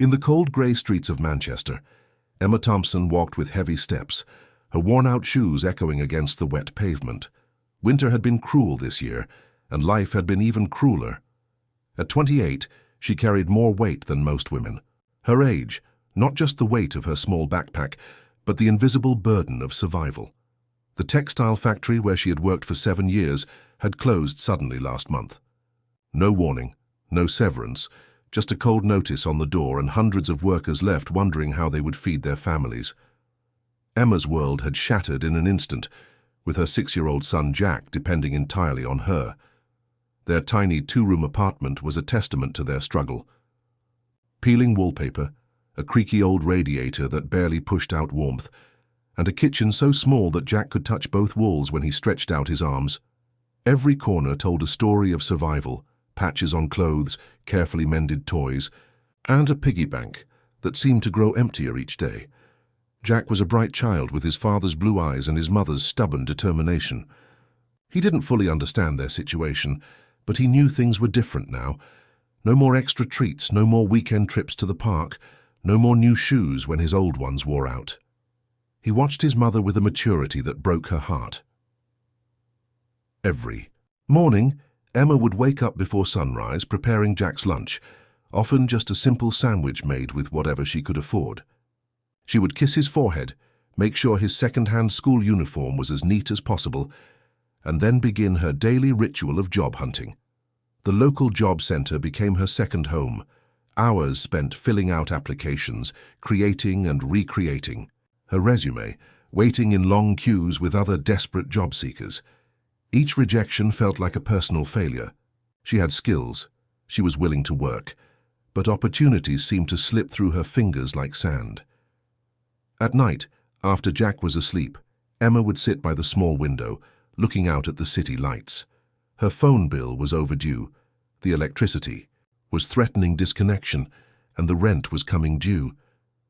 In the cold grey streets of Manchester, Emma Thompson walked with heavy steps, her worn-out shoes echoing against the wet pavement. Winter had been cruel this year, and life had been even crueler. At 28, she carried more weight than most women. Her age, not just the weight of her small backpack, but the invisible burden of survival. The textile factory where she had worked for 7 years had closed suddenly last month. No warning, no severance, just a cold notice on the door, and hundreds of workers left wondering how they would feed their families. Emma's world had shattered in an instant, with her 6-year-old son Jack depending entirely on her. Their tiny 2-room apartment was a testament to their struggle. Peeling wallpaper, a creaky old radiator that barely pushed out warmth, and a kitchen so small that Jack could touch both walls when he stretched out his arms. Every corner told a story of survival, patches on clothes, carefully mended toys, and a piggy bank that seemed to grow emptier each day. Jack was a bright child with his father's blue eyes and his mother's stubborn determination. He didn't fully understand their situation, but he knew things were different now. No more extra treats, no more weekend trips to the park, no more new shoes when his old ones wore out. He watched his mother with a maturity that broke her heart. Every morning, Emma would wake up before sunrise preparing Jack's lunch, often just a simple sandwich made with whatever she could afford. She would kiss his forehead, make sure his second-hand school uniform was as neat as possible, and then begin her daily ritual of job hunting. The local job centre became her second home, hours spent filling out applications, creating and recreating her resume, waiting in long queues with other desperate job seekers. Each rejection felt like a personal failure. She had skills, she was willing to work, but opportunities seemed to slip through her fingers like sand. At night, after Jack was asleep, Emma would sit by the small window, looking out at the city lights. Her phone bill was overdue, the electricity was threatening disconnection, and the rent was coming due.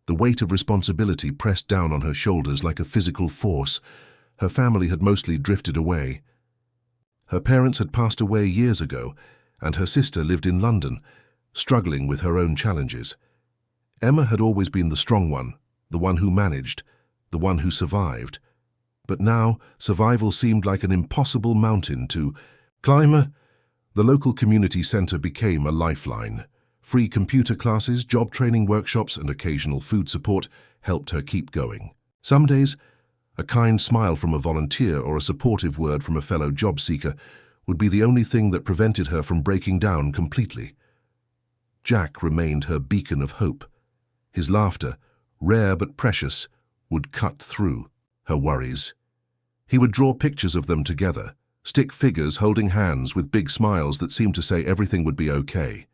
The weight of responsibility pressed down on her shoulders like a physical force. Her family had mostly drifted away. Her parents had passed away years ago, and her sister lived in London, struggling with her own challenges. Emma had always been the strong one, the one who managed, the one who survived. But now, survival seemed like an impossible mountain to climb. The local community centre became a lifeline. Free computer classes, job training workshops, and occasional food support helped her keep going. Some days, a kind smile from a volunteer or a supportive word from a fellow job seeker would be the only thing that prevented her from breaking down completely. Jack remained her beacon of hope. His laughter, rare but precious, would cut through her worries. He would draw pictures of them together, stick figures holding hands with big smiles that seemed to say everything would be okay.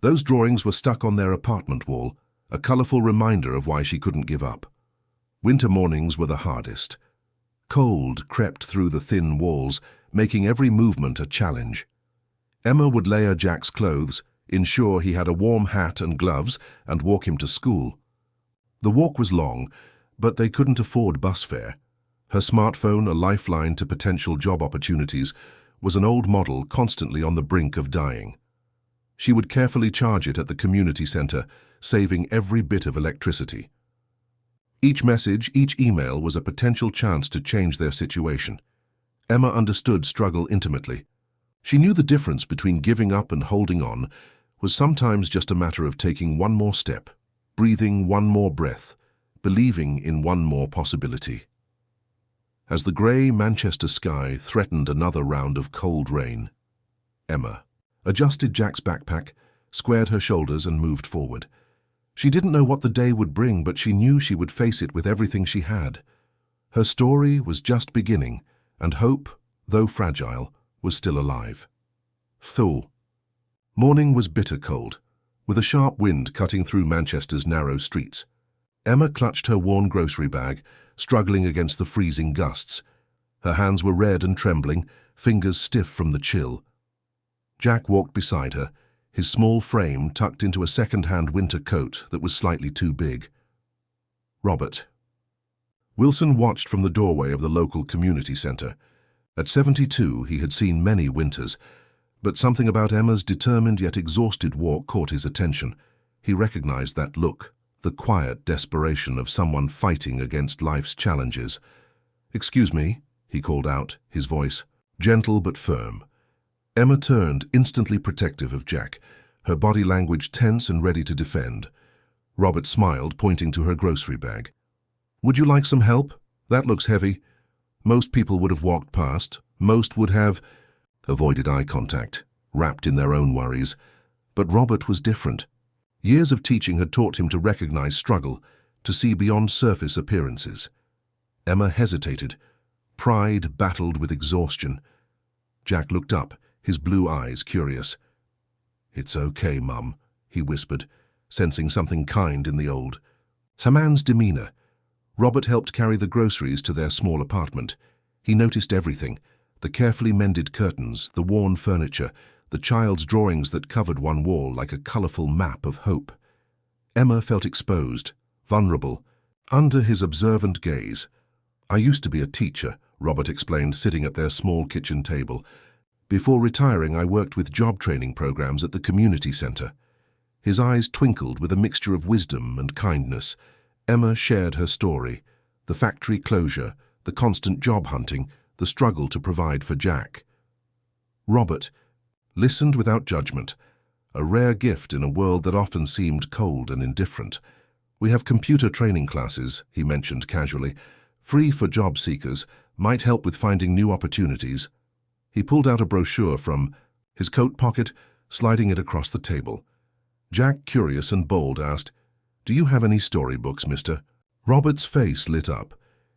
Those drawings were stuck on their apartment wall, a colourful reminder of why she couldn't give up. Winter mornings were the hardest. Cold crept through the thin walls, making every movement a challenge. Emma would layer Jack's clothes, ensure he had a warm hat and gloves, and walk him to school. The walk was long, but they couldn't afford bus fare. Her smartphone, a lifeline to potential job opportunities, was an old model constantly on the brink of dying. She would carefully charge it at the community centre, saving every bit of electricity. Each message, each email was a potential chance to change their situation. Emma understood struggle intimately. She knew the difference between giving up and holding on was sometimes just a matter of taking one more step, breathing one more breath, believing in one more possibility. As the grey Manchester sky threatened another round of cold rain, Emma adjusted Jack's backpack, squared her shoulders and moved forward. She didn't know what the day would bring, but she knew she would face it with everything she had. Her story was just beginning, and hope, though fragile, was still alive. Thaw. Morning was bitter cold, with a sharp wind cutting through Manchester's narrow streets. Emma clutched her worn grocery bag, struggling against the freezing gusts. Her hands were red and trembling, fingers stiff from the chill. Jack walked beside her, his small frame tucked into a second-hand winter coat that was slightly too big. Robert. Wilson watched from the doorway of the local community centre. At 72, he had seen many winters, but something about Emma's determined yet exhausted walk caught his attention. He recognized that look, the quiet desperation of someone fighting against life's challenges. "Excuse me," he called out, his voice gentle but firm. Emma turned, instantly protective of Jack, her body language tense and ready to defend. Robert smiled, pointing to her grocery bag. "Would you like some help? That looks heavy." Most people would have walked past. Most would have avoided eye contact, wrapped in their own worries. But Robert was different. Years of teaching had taught him to recognize struggle, to see beyond surface appearances. Emma hesitated. Pride battled with exhaustion. Jack looked up, his blue eyes curious. "It's okay, Mum," he whispered, sensing something kind in the old man's demeanor. Robert helped carry the groceries to their small apartment. He noticed everything: the carefully mended curtains, the worn furniture, the child's drawings that covered one wall like a colorful map of hope. Emma felt exposed, vulnerable, under his observant gaze. "I used to be a teacher," Robert explained, sitting at their small kitchen table. "Before retiring, I worked with job training programs at the community center." His eyes twinkled with a mixture of wisdom and kindness. Emma shared her story: the factory closure, the constant job hunting, the struggle to provide for Jack. Robert listened without judgment, a rare gift in a world that often seemed cold and indifferent. "We have computer training classes," he mentioned casually, "free for job seekers, might help with finding new opportunities." He pulled out a brochure from his coat pocket, sliding it across the table. Jack, curious and bold, asked, "Do you have any storybooks, mister?" Robert's face lit up.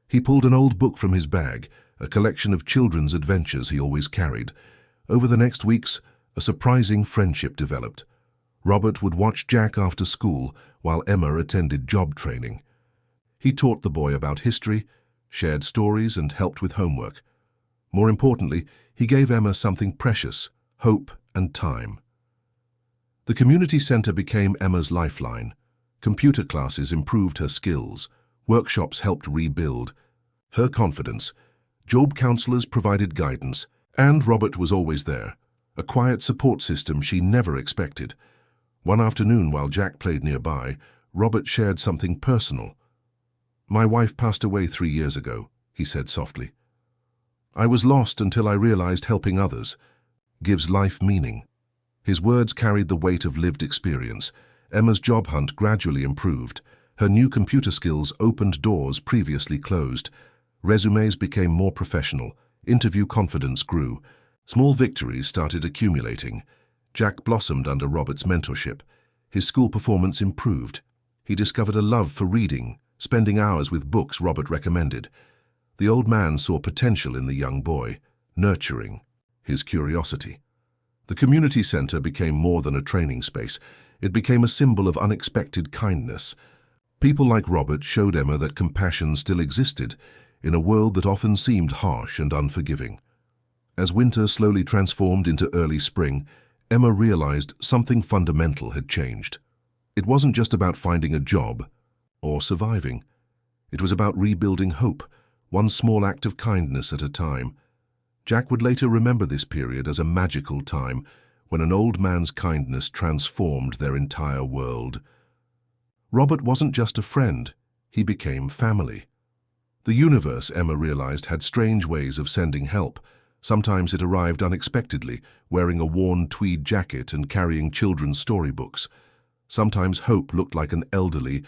He pulled an old book from his bag, a collection of children's adventures he always carried. Over the next weeks, a surprising friendship developed. Robert would watch Jack after school while Emma attended job training. He taught the boy about history, shared stories, and helped with homework. More importantly, he gave Emma something precious: hope and time. The community center became Emma's lifeline. Computer classes improved her skills. Workshops helped rebuild her confidence. Job counselors provided guidance, and Robert was always there, a quiet support system she never expected. One afternoon, while Jack played nearby, Robert shared something personal. "My wife passed away 3 years ago," he said softly. "I was lost until I realized helping others gives life meaning." His words carried the weight of lived experience. Emma's job hunt gradually improved. Her new computer skills opened doors previously closed. Resumes became more professional. Interview confidence grew. Small victories started accumulating. Jack blossomed under Robert's mentorship. His school performance improved. He discovered a love for reading, spending hours with books Robert recommended. The old man saw potential in the young boy, nurturing his curiosity. The community center became more than a training space. It became a symbol of unexpected kindness. People like Robert showed Emma that compassion still existed in a world that often seemed harsh and unforgiving. As winter slowly transformed into early spring, Emma realized something fundamental had changed. It wasn't just about finding a job or surviving. It was about rebuilding hope, one small act of kindness at a time. Jack would later remember this period as a magical time when an old man's kindness transformed their entire world. Robert wasn't just a friend, he became family. The universe, Emma realized, had strange ways of sending help. Sometimes it arrived unexpectedly, wearing a worn tweed jacket and carrying children's storybooks. Sometimes hope looked like an elderly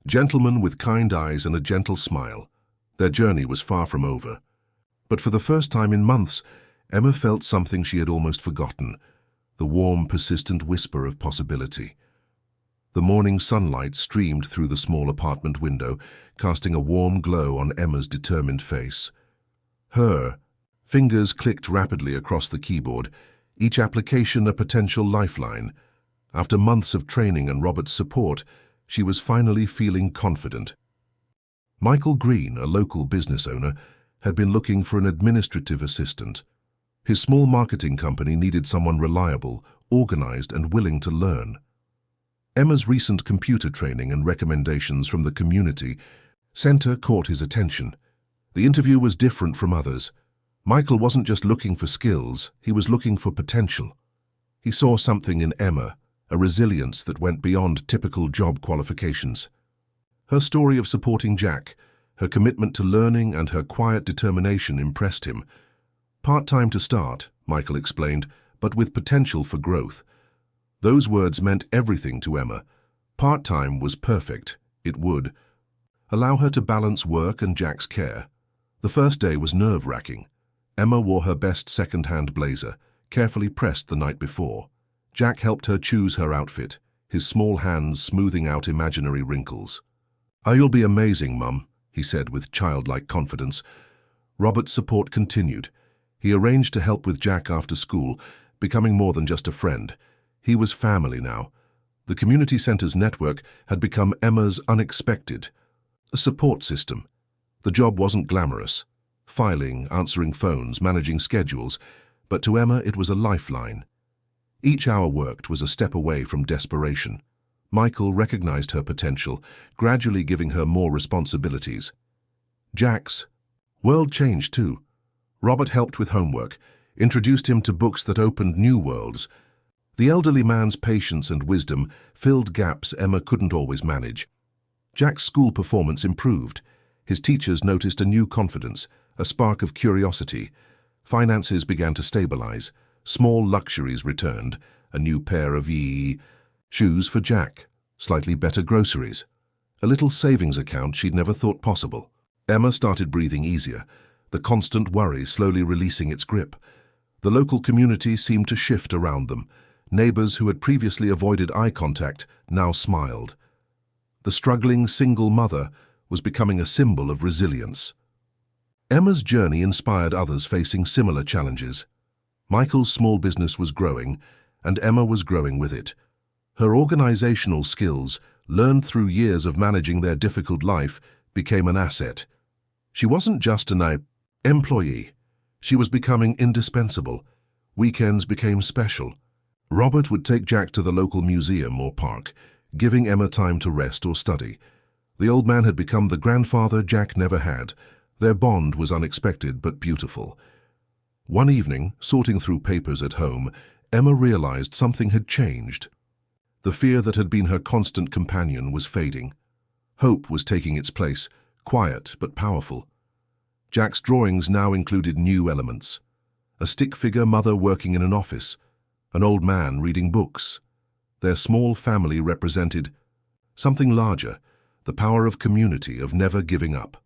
gentleman with kind eyes and a gentle smile. Their journey was far from over. But for the first time in months, Emma felt something she had almost forgotten: the warm, persistent whisper of possibility. The morning sunlight streamed through the small apartment window, casting a warm glow on Emma's determined face. Her fingers clicked rapidly across the keyboard, each application a potential lifeline. After months of training and Robert's support, she was finally feeling confident. Michael Green, a local business owner, had been looking for an administrative assistant. His small marketing company needed someone reliable, organized, and willing to learn. Emma's recent computer training and recommendations from the community center caught his attention. The interview was different from others. Michael wasn't just looking for skills, he was looking for potential. He saw something in Emma, a resilience that went beyond typical job qualifications. Her story of supporting Jack, her commitment to learning and her quiet determination impressed him. "Part-time to start," Michael explained, "but with potential for growth." Those words meant everything to Emma. Part-time was perfect. It would allow her to balance work and Jack's care. The first day was nerve-wracking. Emma wore her best second-hand blazer, carefully pressed the night before. Jack helped her choose her outfit, his small hands smoothing out imaginary wrinkles. "Oh, you'll be amazing, Mum," he said with childlike confidence. Robert's support continued. He arranged to help with Jack after school, becoming more than just a friend. He was family now. The community center's network had become Emma's unexpected, a support system. The job wasn't glamorous. Filing, answering phones, managing schedules, but to Emma it was a lifeline. Each hour worked was a step away from desperation. Michael recognized her potential, gradually giving her more responsibilities. Jack's world changed too. Robert helped with homework, introduced him to books that opened new worlds. The elderly man's patience and wisdom filled gaps Emma couldn't always manage. Jack's school performance improved. His teachers noticed a new confidence, a spark of curiosity. Finances began to stabilize. Small luxuries returned, a new pair of shoes for Jack, slightly better groceries, a little savings account she'd never thought possible. Emma started breathing easier, the constant worry slowly releasing its grip. The local community seemed to shift around them. Neighbors who had previously avoided eye contact now smiled. The struggling single mother was becoming a symbol of resilience. Emma's journey inspired others facing similar challenges. Michael's small business was growing, and Emma was growing with it. Her organizational skills, learned through years of managing their difficult life, became an asset. She wasn't just an employee. She was becoming indispensable. Weekends became special. Robert would take Jack to the local museum or park, giving Emma time to rest or study. The old man had become the grandfather Jack never had. Their bond was unexpected but beautiful. One evening, sorting through papers at home, Emma realized something had changed. The fear that had been her constant companion was fading. Hope was taking its place, quiet but powerful. Jack's drawings now included new elements. A stick-figure mother working in an office, an old man reading books. Their small family represented something larger, the power of community, of never giving up.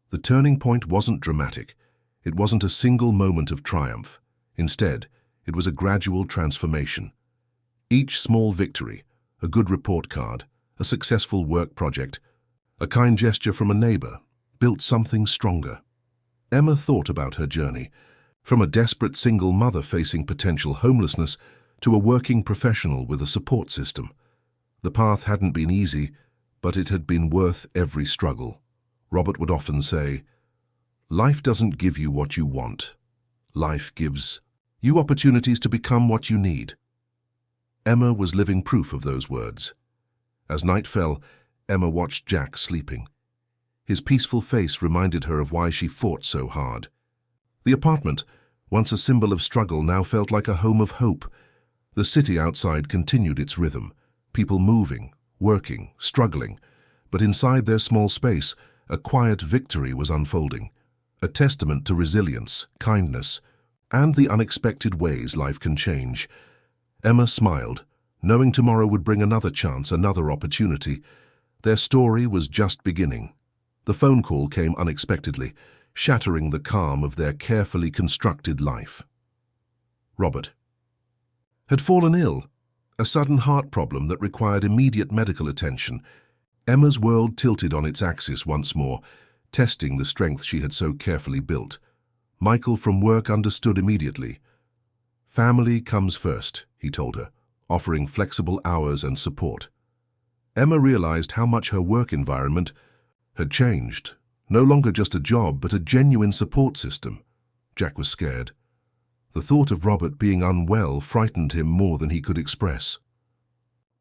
The turning point wasn't dramatic. It wasn't a single moment of triumph. Instead, it was a gradual transformation. Each small victory, a good report card, a successful work project, a kind gesture from a neighbor, built something stronger. Emma thought about her journey, from a desperate single mother facing potential homelessness to a working professional with a support system. The path hadn't been easy, but it had been worth every struggle. Robert would often say, "Life doesn't give you what you want. Life gives you opportunities to become what you need." Emma was living proof of those words. As night fell, Emma watched Jack sleeping. His peaceful face reminded her of why she fought so hard. The apartment, once a symbol of struggle, now felt like a home of hope. The city outside continued its rhythm, people moving, working, struggling, but inside their small space, a quiet victory was unfolding, a testament to resilience, kindness, and the unexpected ways life can change. Emma smiled, knowing tomorrow would bring another chance, another opportunity. Their story was just beginning. The phone call came unexpectedly, shattering the calm of their carefully constructed life. Robert had fallen ill, a sudden heart problem that required immediate medical attention. Emma's world tilted on its axis once more, testing the strength she had so carefully built. Michael from work understood immediately. "Family comes first," he told her, offering flexible hours and support. Emma realized how much her work environment had changed. No longer just a job, but a genuine support system. Jack was scared. The thought of Robert being unwell frightened him more than he could express.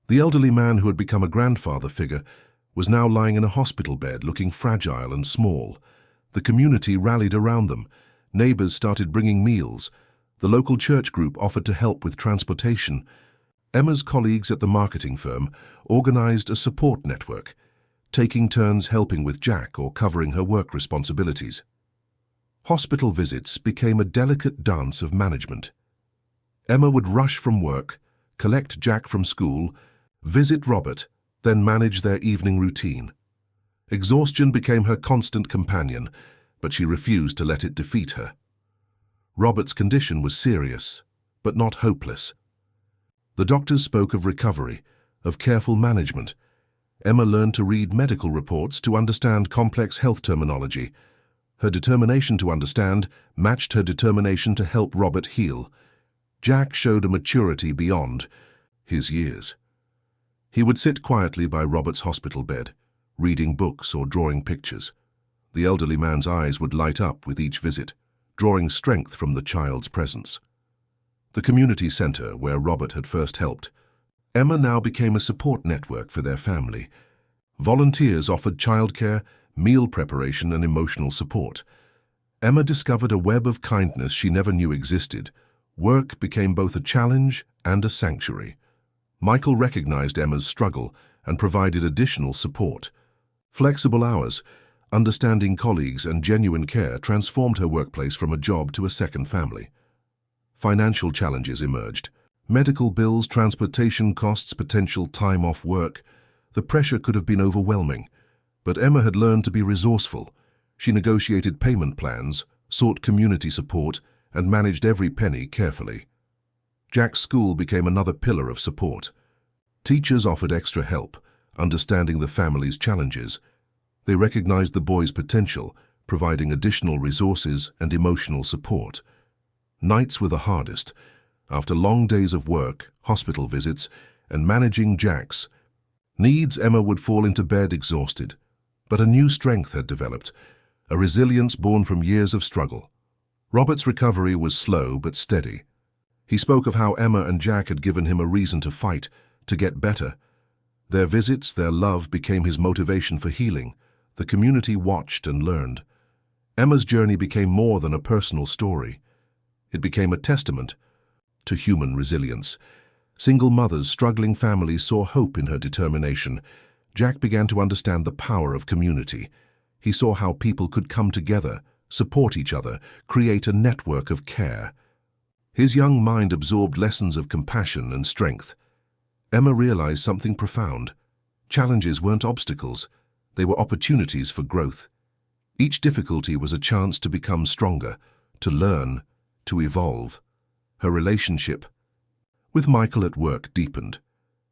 The elderly man who had become a grandfather figure was now lying in a hospital bed, looking fragile and small. The community rallied around them. Neighbors started bringing meals. The local church group offered to help with transportation. Emma's colleagues at the marketing firm organized a support network, taking turns helping with Jack or covering her work responsibilities. Hospital visits became a delicate dance of management. Emma would rush from work, collect Jack from school, visit Robert, then manage their evening routine. Exhaustion became her constant companion, but she refused to let it defeat her. Robert's condition was serious, but not hopeless. The doctors spoke of recovery, of careful management. Emma learned to read medical reports to understand complex health terminology. Her determination to understand matched her determination to help Robert heal. Jack showed a maturity beyond his years. He would sit quietly by Robert's hospital bed, reading books or drawing pictures. The elderly man's eyes would light up with each visit, drawing strength from the child's presence. The community center where Robert had first helped, Emma now became a support network for their family. Volunteers offered childcare, meal preparation, and emotional support. Emma discovered a web of kindness she never knew existed. Work became both a challenge and a sanctuary. Michael recognized Emma's struggle and provided additional support. Flexible hours, understanding colleagues, and genuine care transformed her workplace from a job to a second family. Financial challenges emerged. Medical bills, transportation costs, potential time off work. The pressure could have been overwhelming. But Emma had learned to be resourceful. She negotiated payment plans, sought community support, and managed every penny carefully. Jack's school became another pillar of support. Teachers offered extra help, understanding the family's challenges. They recognized the boy's potential, providing additional resources and emotional support. Nights were the hardest. After long days of work, hospital visits, and managing Jack's needs, Emma would fall into bed exhausted. But a new strength had developed, a resilience born from years of struggle. Robert's recovery was slow but steady. He spoke of how Emma and Jack had given him a reason to fight, to get better. Their visits, their love became his motivation for healing. The community watched and learned. Emma's journey became more than a personal story. It became a testament to human resilience. Single mothers, struggling families saw hope in her determination. Jack began to understand the power of community. He saw how people could come together, support each other, create a network of care. His young mind absorbed lessons of compassion and strength. Emma realized something profound. Challenges weren't obstacles. They were opportunities for growth. Each difficulty was a chance to become stronger, to learn, to evolve. Her relationship with Michael at work deepened.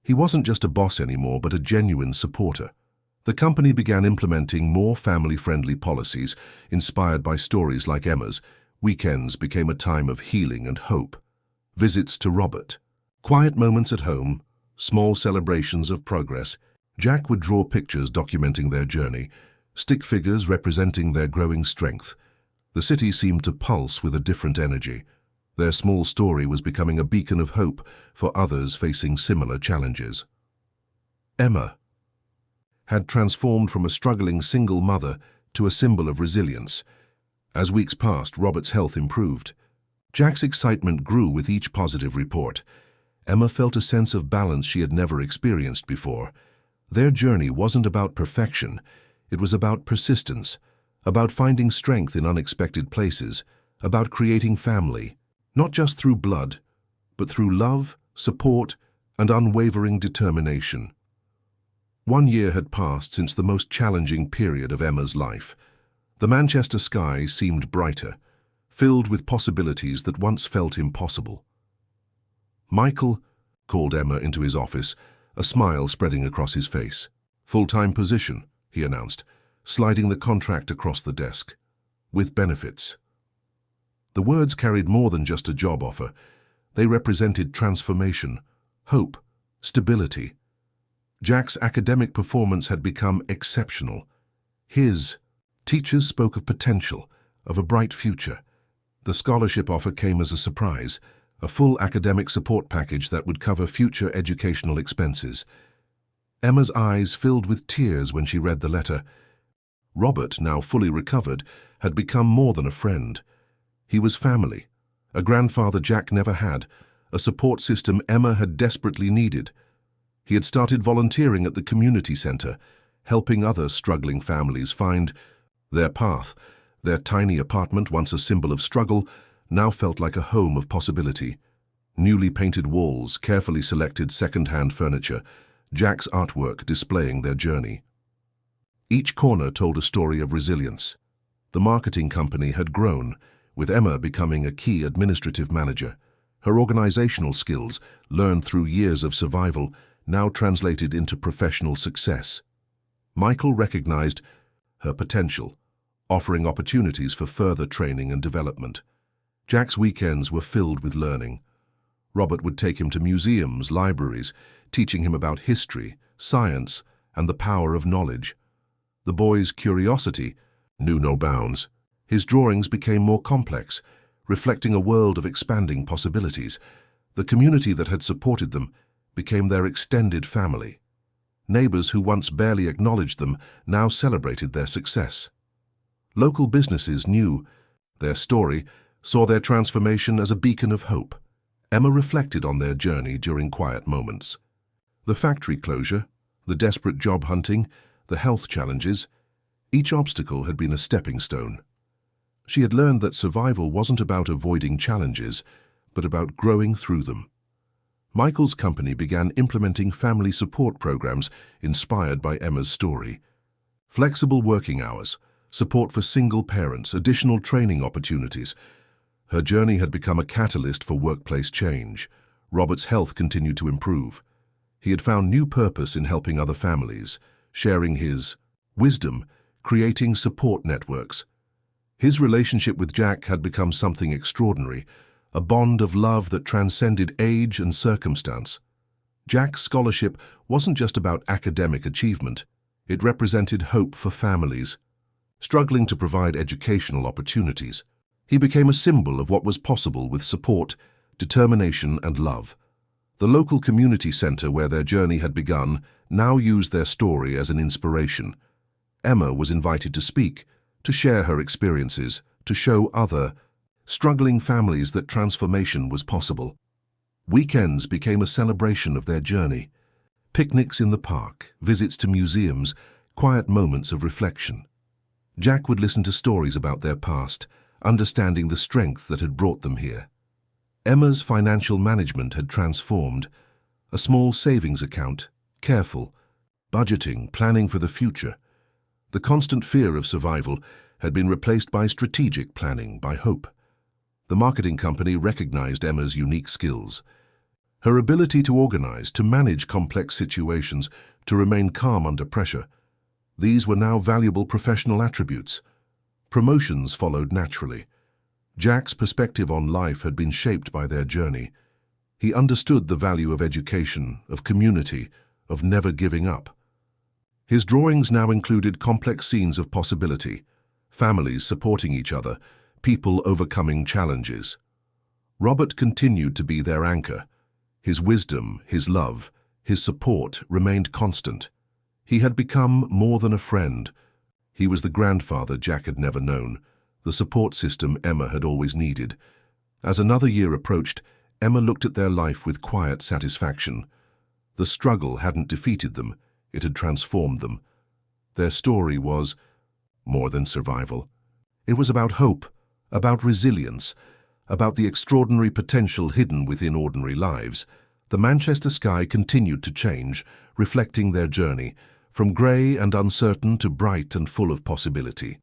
He wasn't just a boss anymore, but a genuine supporter. The company began implementing more family-friendly policies, inspired by stories like Emma's. Weekends became a time of healing and hope. Visits to Robert, quiet moments at home, small celebrations of progress. Jack would draw pictures documenting their journey, stick figures representing their growing strength. The city seemed to pulse with a different energy. Their small story was becoming a beacon of hope for others facing similar challenges. Emma had transformed from a struggling single mother to a symbol of resilience. As weeks passed, Robert's health improved. Jack's excitement grew with each positive report. Emma felt a sense of balance she had never experienced before. Their journey wasn't about perfection. It was about persistence, about finding strength in unexpected places, about creating family, not just through blood, but through love, support, and unwavering determination. 1 year had passed since the most challenging period of Emma's life. The Manchester sky seemed brighter, filled with possibilities that once felt impossible. Michael called Emma into his office, a smile spreading across his face. "Full-time position," he announced, sliding the contract across the desk. "With benefits." The words carried more than just a job offer. They represented transformation, hope, stability. Jack's academic performance had become exceptional. His teachers spoke of potential, of a bright future. The scholarship offer came as a surprise, a full academic support package that would cover future educational expenses. Emma's eyes filled with tears when she read the letter. Robert, now fully recovered, had become more than a friend. He was family, a grandfather Jack never had, a support system Emma had desperately needed. He had started volunteering at the community center, helping other struggling families find their path. Their tiny apartment, once a symbol of struggle, now felt like a home of possibility. Newly painted walls, carefully selected second-hand furniture, Jack's artwork displaying their journey. Each corner told a story of resilience. The marketing company had grown, with Emma becoming a key administrative manager. Her organizational skills, learned through years of survival, now translated into professional success. Michael recognized her potential, offering opportunities for further training and development. Jack's weekends were filled with learning. Robert would take him to museums, libraries, teaching him about history, science, and the power of knowledge. The boy's curiosity knew no bounds. His drawings became more complex, reflecting a world of expanding possibilities. The community that had supported them became their extended family. Neighbors who once barely acknowledged them now celebrated their success. Local businesses knew their story, saw their transformation as a beacon of hope. Emma reflected on their journey during quiet moments. The factory closure, the desperate job hunting, the health challenges, each obstacle had been a stepping stone. She had learned that survival wasn't about avoiding challenges, but about growing through them. Michael's company began implementing family support programs inspired by Emma's story. Flexible working hours, support for single parents, additional training opportunities. Her journey had become a catalyst for workplace change. Robert's health continued to improve. He had found new purpose in helping other families, sharing his wisdom, creating support networks. His relationship with Jack had become something extraordinary, a bond of love that transcended age and circumstance. Jack's scholarship wasn't just about academic achievement. It represented hope for families struggling to provide educational opportunities. He became a symbol of what was possible with support, determination, and love. The local community center where their journey had begun now used their story as an inspiration. Emma was invited to speak, to share her experiences, to show other struggling families that transformation was possible. Weekends became a celebration of their journey. Picnics in the park, visits to museums, quiet moments of reflection. Jack would listen to stories about their past, understanding the strength that had brought them here. Emma's financial management had transformed. A small savings account, careful, budgeting, planning for the future. The constant fear of survival had been replaced by strategic planning, by hope. The marketing company recognized Emma's unique skills. Her ability to organize, to manage complex situations, to remain calm under pressure. These were now valuable professional attributes. Promotions followed naturally. Jack's perspective on life had been shaped by their journey. He understood the value of education, of community, of never giving up. His drawings now included complex scenes of possibility, families supporting each other, people overcoming challenges. Robert continued to be their anchor. His wisdom, his love, his support remained constant. He had become more than a friend. He was the grandfather Jack had never known, the support system Emma had always needed. As another year approached, Emma looked at their life with quiet satisfaction. The struggle hadn't defeated them, it had transformed them. Their story was more than survival. It was about hope, about resilience, about the extraordinary potential hidden within ordinary lives. The Manchester sky continued to change, reflecting their journey, from grey and uncertain to bright and full of possibility.